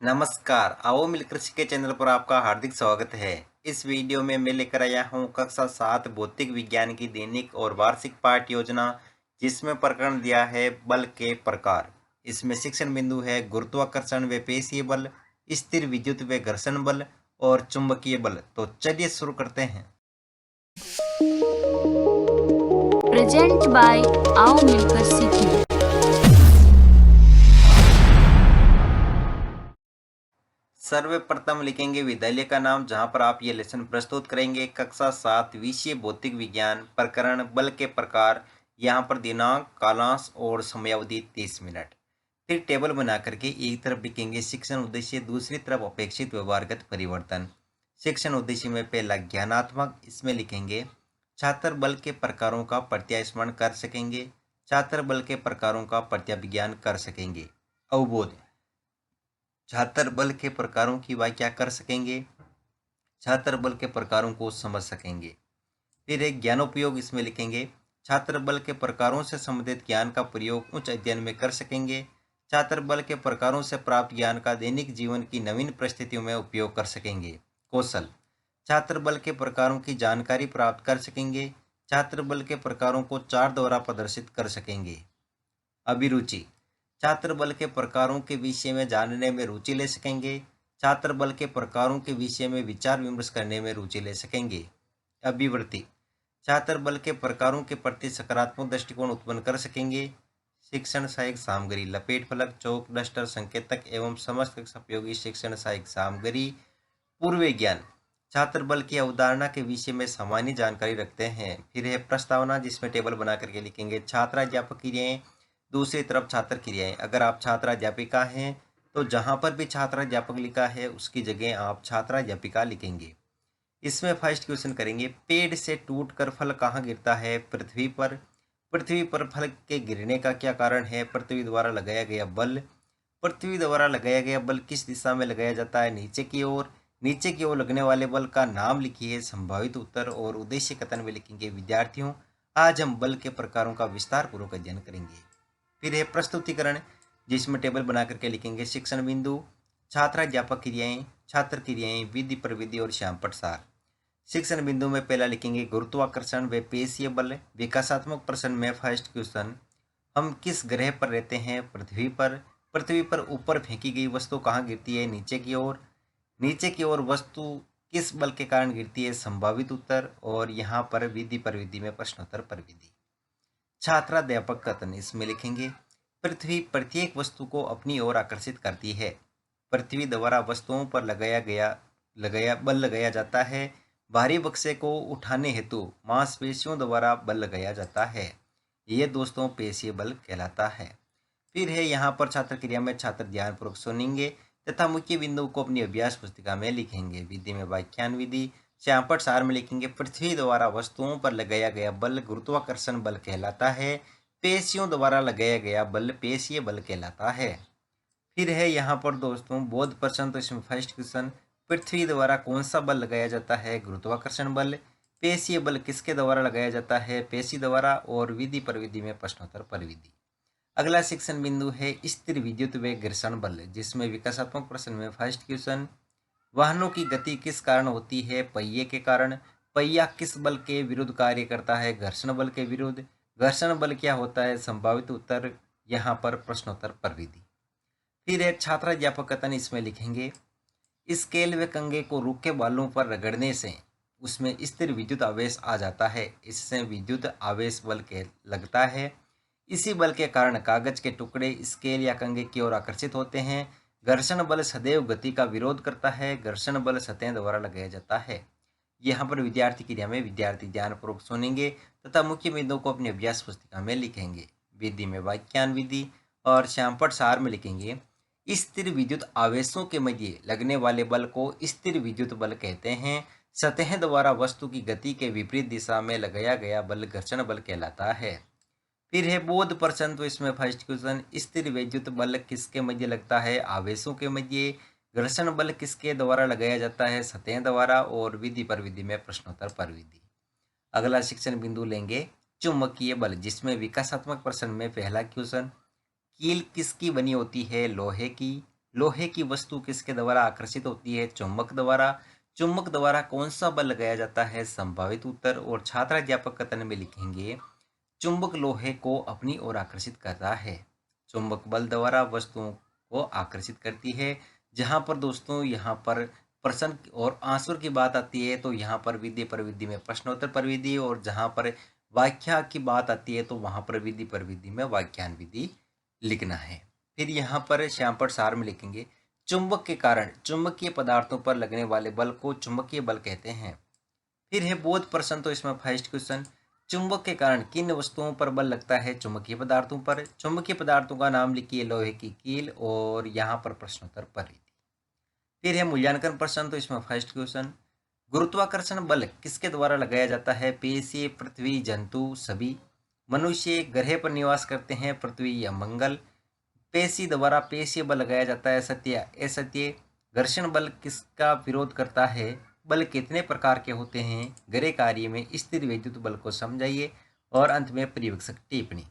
नमस्कार, आओ मिलकर सीखे चैनल पर आपका हार्दिक स्वागत है। इस वीडियो में मैं लेकर आया हूँ कक्षा 7 भौतिक विज्ञान की दैनिक और वार्षिक पाठ योजना, जिसमें प्रकरण दिया है बल के प्रकार। इसमें शिक्षण बिंदु है गुरुत्वाकर्षण व पेशीय बल, स्थिर विद्युत व घर्षण बल और चुंबकीय बल। तो चलिए शुरू करते हैं। प्रेजेंट बाय आओ मिलकर सीखें। सर्वप्रथम लिखेंगे विद्यालय का नाम, जहां पर आप ये लेसन प्रस्तुत करेंगे। कक्षा 7 विषय भौतिक विज्ञान, प्रकरण बल के प्रकार। यहाँ पर दिनांक, कालांश और समयावधि 30 मिनट। फिर टेबल बना करके एक तरफ लिखेंगे शिक्षण उद्देश्य, दूसरी तरफ अपेक्षित व्यवहारगत परिवर्तन। शिक्षण उद्देश्य में पहला ज्ञानात्मक, इसमें लिखेंगे छात्र बल के प्रकारों का प्रत्यास्मरण कर सकेंगे, छात्र बल के प्रकारों का प्रत्याविज्ञान कर सकेंगे। अवबोध, छात्र बल के प्रकारों की व्याख्या कर सकेंगे, छात्र बल के प्रकारों को समझ सकेंगे। फिर एक ज्ञानोपयोग, इसमें लिखेंगे छात्र बल के प्रकारों से संबंधित ज्ञान का प्रयोग उच्च अध्ययन में कर सकेंगे, छात्र बल के प्रकारों से प्राप्त ज्ञान का दैनिक जीवन की नवीन परिस्थितियों में उपयोग कर सकेंगे। कौशल, छात्र बल के प्रकारों की जानकारी प्राप्त कर सकेंगे, छात्र बल के प्रकारों को चार्ट द्वारा प्रदर्शित कर सकेंगे। अभिरुचि, छात्र बल के प्रकारों के विषय में जानने में रुचि ले सकेंगे, छात्र बल के प्रकारों के विषय में विचार विमर्श करने में रुचि ले सकेंगे। अभिवृत्ति, छात्र बल के प्रकारों के प्रति सकारात्मक दृष्टिकोण उत्पन्न कर सकेंगे। शिक्षण सहायक सामग्री, लपेट फलक, चौक, डस्टर, संकेतक एवं समस्त उपयोगी शिक्षण सहायक सामग्री। पूर्व ज्ञान, छात्र बल की अवधारणा के विषय में सामान्य जानकारी रखते हैं। फिर है प्रस्तावना, जिसमें टेबल बना करके लिखेंगे छात्राध्यापक क्रियाएं, दूसरी तरफ छात्र क्रियाएं। अगर आप छात्राध्यापिका हैं तो जहां पर भी छात्राध्यापक लिखा है उसकी जगह आप छात्राध्यापिका लिखेंगे। इसमें फर्स्ट क्वेश्चन करेंगे, पेड़ से टूटकर फल कहाँ गिरता है? पृथ्वी पर। पृथ्वी पर फल के गिरने का क्या कारण है? पृथ्वी द्वारा लगाया गया बल। पृथ्वी द्वारा लगाया गया बल किस दिशा में लगाया जाता है? नीचे की ओर। नीचे की ओर लगने वाले बल का नाम लिखिए, संभावित उत्तर और उद्देश्य कथन में लिखेंगे। विद्यार्थियों, आज हम बल के प्रकारों का विस्तार पूर्वक अध्ययन करेंगे। फिर है प्रस्तुतिकरण, जिसमें टेबल बना करके लिखेंगे शिक्षण बिंदु, छात्राध्यापक क्रियाएं, छात्र क्रियाएं, विधि प्रविधि और श्यामपट सार। शिक्षण बिंदु में पहला लिखेंगे गुरुत्वाकर्षण व पेशीय बल। विकासात्मक प्रश्न में फर्स्ट क्वेश्चन, हम किस ग्रह पर रहते हैं? पृथ्वी पर। पृथ्वी पर ऊपर फेंकी गई वस्तु कहाँ गिरती है? नीचे की ओर। नीचे की ओर वस्तु किस बल के कारण गिरती है? संभावित उत्तर। और यहाँ पर विधि प्रविधि में प्रश्नोत्तर प्रविधि। छात्राध्यापक कथन, इसमें लिखेंगे पृथ्वी प्रत्येक वस्तु को अपनी ओर आकर्षित करती है। पृथ्वी द्वारा वस्तुओं पर बल लगाया जाता है। भारी बक्से को उठाने हेतु मांसपेशियों द्वारा बल लगाया जाता है। ये दोस्तों पेशीय बल कहलाता है। फिर है यहाँ पर छात्र क्रिया में छात्र ध्यानपूर्वक सुनेंगे तथा मुख्य बिंदु को अपनी अभ्यास पुस्तिका में लिखेंगे। विधि में व्याख्यान विधि, श्यामपट सार में लिखेंगे पृथ्वी द्वारा वस्तुओं पर लगाया गया बल गुरुत्वाकर्षण बल कहलाता है। पेशियों द्वारा लगाया गया बल पेशीय बल कहलाता है। फिर है यहाँ पर दोस्तों बोध प्रश्न, तो इसमें फर्स्ट क्वेश्चन, पृथ्वी द्वारा कौन सा बल लगाया जाता है? गुरुत्वाकर्षण बल। पेशीय बल किसके द्वारा लगाया जाता है? पेशी द्वारा। और विधि प्रविधि में प्रश्नोत्तर प्रविधि। अगला शिक्षण बिंदु है स्थिर विद्युत व घर्षण बल, जिसमें विकासात्मक प्रश्न में फर्स्ट क्वेश्चन, वाहनों की गति किस कारण होती है? पहिए के कारण। पहिया किस बल के विरुद्ध कार्य करता है? घर्षण बल के विरुद्ध। घर्षण बल क्या होता है? संभावित उत्तर। यहाँ पर प्रश्नोत्तर प्रविधि। फिर है छात्राध्यापक कथन, इसमें लिखेंगे स्केल व कंघे को रूखे बालों पर रगड़ने से उसमें स्थिर विद्युत आवेश आ जाता है। इससे विद्युत आवेश बल के लगता है। इसी बल के कारण कागज के टुकड़े स्केल या कंघे की ओर आकर्षित होते हैं। घर्षण बल सदैव गति का विरोध करता है। घर्षण बल सतह द्वारा लगाया जाता है। यहाँ पर विद्यार्थी क्रिया में विद्यार्थी ध्यानपूर्वक सुनेंगे तथा मुख्य बिंदुओं को अपनी अभ्यास पुस्तिका में लिखेंगे। विधि में व्याख्यान विधि और श्यामपट सार में लिखेंगे स्थिर विद्युत आवेशों के मध्य लगने वाले बल को स्थिर विद्युत बल कहते हैं। सतह द्वारा वस्तु की गति के विपरीत दिशा में लगाया गया बल घर्षण बल कहलाता है। फिर है बोध प्रश्न, तो इसमें फर्स्ट क्वेश्चन, स्थिर विद्युत बल किसके मध्य लगता है? आवेशों के मध्य। घर्षण बल किसके द्वारा लगाया जाता है? सतह द्वारा। और विधि प्रविधि में प्रश्नोत्तर प्रविधि। अगला शिक्षण बिंदु लेंगे चुंबकीय बल, जिसमें विकासात्मक प्रश्न में पहला क्वेश्चन, कील किसकी बनी होती है? लोहे की। लोहे की वस्तु किसके द्वारा आकर्षित होती है? चुंबक द्वारा। चुंबक द्वारा कौन सा बल लगाया जाता है? संभावित उत्तर। और छात्राध्यापक कथन में लिखेंगे चुंबक लोहे को अपनी ओर आकर्षित करता है। चुंबक बल द्वारा वस्तुओं को आकर्षित करती है। जहां पर दोस्तों यहाँ पर प्रश्न और आंसर की बात आती है तो यहाँ पर विधि प्रविधि में प्रश्नोत्तर प्रविधि, और जहाँ पर व्याख्या की बात आती है तो वहाँ पर विधि प्रविधि में व्याख्यान विधि लिखना है। फिर यहाँ पर श्यामपट सार में लिखेंगे चुंबक के कारण चुंबकीय पदार्थों पर लगने वाले बल को चुंबकीय बल कहते हैं। फिर है बोध प्रश्न, तो इसमें फर्स्ट क्वेश्चन चुंबक के कारण किन वस्तुओं पर बल लगता है? चुंबकीय पदार्थों पर। चुंबकीय पदार्थों का नाम लिखिए लोहे की कील, और यहाँ पर प्रश्नोत्तर परिधि। फिर है मूल्यांकन प्रश्न, तो इसमें फर्स्ट क्वेश्चन गुरुत्वाकर्षण बल किसके द्वारा लगाया जाता है? पेश, पृथ्वी, जंतु, सभी। मनुष्य ग्रह पर निवास करते हैं, पृथ्वी या मंगल। पेशी द्वारा पेशीय बल लगाया जाता है, सत्य असत्य। घर्षण बल किसका विरोध करता है? बल कितने प्रकार के होते हैं? गृह कार्य में स्थिर विद्युत बल को समझाइए। और अंत में पर्यवेक्षक टिप्पणी।